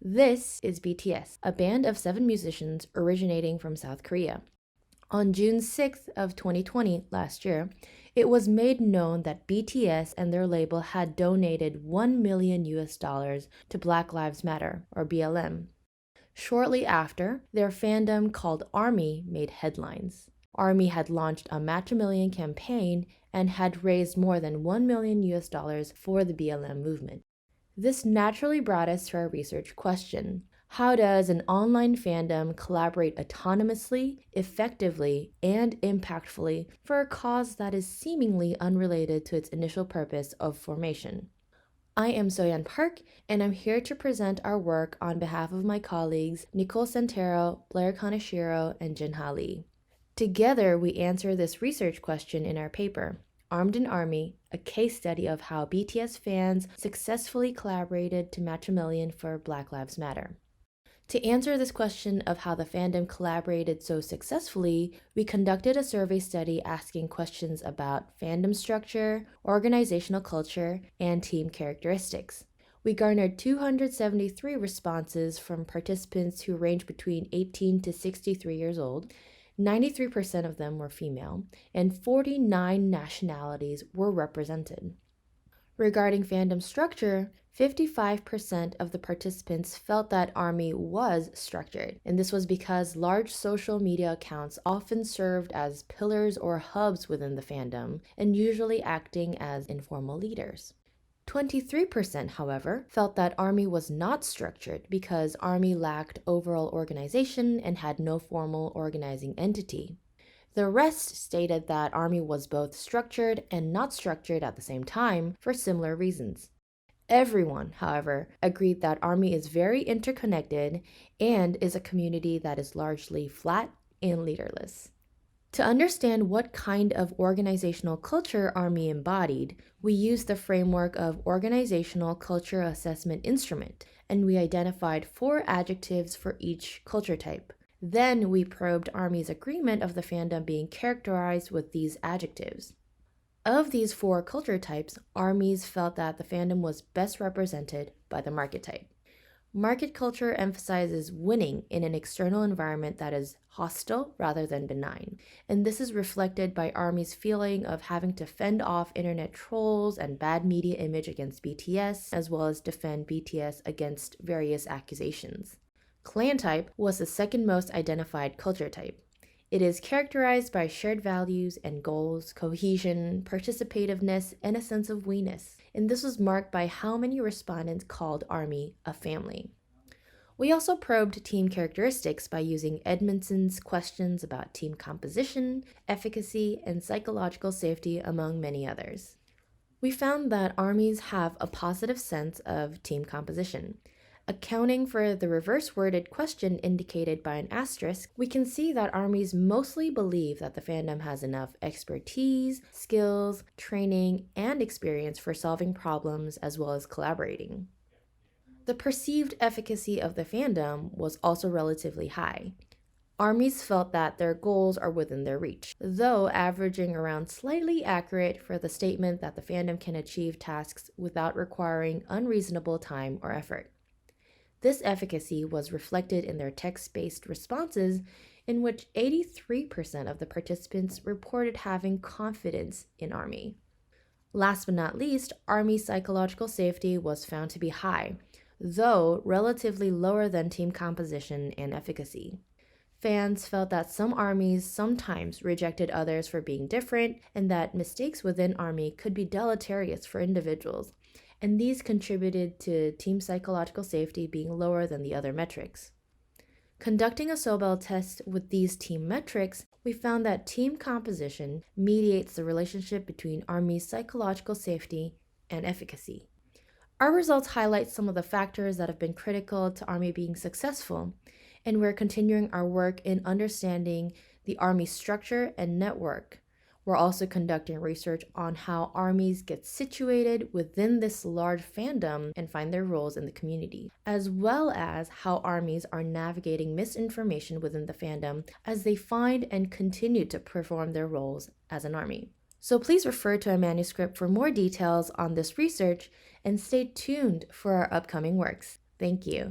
This is BTS, a band of 7 musicians originating from South Korea. On June 6th of 2020, last year, it was made known that BTS and their label had donated $1 million to Black Lives Matter, or BLM. Shortly after, their fandom called ARMY made headlines. ARMY had launched a Match a Million campaign and had raised more than $1 million for the BLM movement. This naturally brought us to our research question. How does an online fandom collaborate autonomously, effectively, and impactfully for a cause that is seemingly unrelated to its initial purpose of formation? I am Soyeon Park, and I'm here to present our work on behalf of my colleagues Nicole Santero, Blair Kaneshiro, and Jinha Lee. Together, we answer this research question in our paper, Armed and Army, a case study of how BTS fans successfully collaborated to match a million for Black Lives Matter. To answer this question of how the fandom collaborated so successfully, we conducted a survey study asking questions about fandom structure, organizational culture, and team characteristics. We garnered 273 responses from participants who range between 18 to 63 years old. 93% of them were female, and 49 nationalities were represented. Regarding fandom structure, 55% of the participants felt that ARMY was structured, and this was because large social media accounts often served as pillars or hubs within the fandom, and usually acting as informal leaders. 23%, however, felt that ARMY was not structured because ARMY lacked overall organization and had no formal organizing entity. The rest stated that ARMY was both structured and not structured at the same time for similar reasons. Everyone, however, agreed that ARMY is very interconnected and is a community that is largely flat and leaderless. To understand what kind of organizational culture ARMY embodied, we used the framework of Organizational Culture Assessment Instrument, and we identified 4 adjectives for each culture type. Then we probed ARMY's agreement of the fandom being characterized with these adjectives. Of these 4 culture types, ARMYs felt that the fandom was best represented by the market type. Market culture emphasizes winning in an external environment that is hostile rather than benign, and this is reflected by ARMY's feeling of having to fend off internet trolls and bad media image against BTS, as well as defend BTS against various accusations. Clan type was the second most identified culture type. It is characterized by shared values and goals, cohesion, participativeness, and a sense of we-ness, and this was marked by how many respondents called ARMY a family. We also probed team characteristics by using Edmondson's questions about team composition, efficacy, and psychological safety, among many others. We found that ARMYs have a positive sense of team composition. Accounting for the reverse-worded question indicated by an asterisk, we can see that ARMYs mostly believe that the fandom has enough expertise, skills, training, and experience for solving problems as well as collaborating. The perceived efficacy of the fandom was also relatively high. ARMYs felt that their goals are within their reach, though averaging around slightly accurate for the statement that the fandom can achieve tasks without requiring unreasonable time or effort. This efficacy was reflected in their text-based responses, in which 83% of the participants reported having confidence in ARMY. Last but not least, ARMY psychological safety was found to be high, though relatively lower than team composition and efficacy. Fans felt that some ARMYs sometimes rejected others for being different, and that mistakes within ARMY could be deleterious for individuals, and these contributed to team psychological safety being lower than the other metrics. Conducting a Sobel test with these team metrics, we found that team composition mediates the relationship between ARMY's psychological safety and efficacy. Our results highlight some of the factors that have been critical to ARMY being successful, and we're continuing our work in understanding the ARMY structure and network. We're also conducting research on how ARMYs get situated within this large fandom and find their roles in the community, as well as how ARMYs are navigating misinformation within the fandom as they find and continue to perform their roles as an ARMY. So please refer to our manuscript for more details on this research and stay tuned for our upcoming works. Thank you.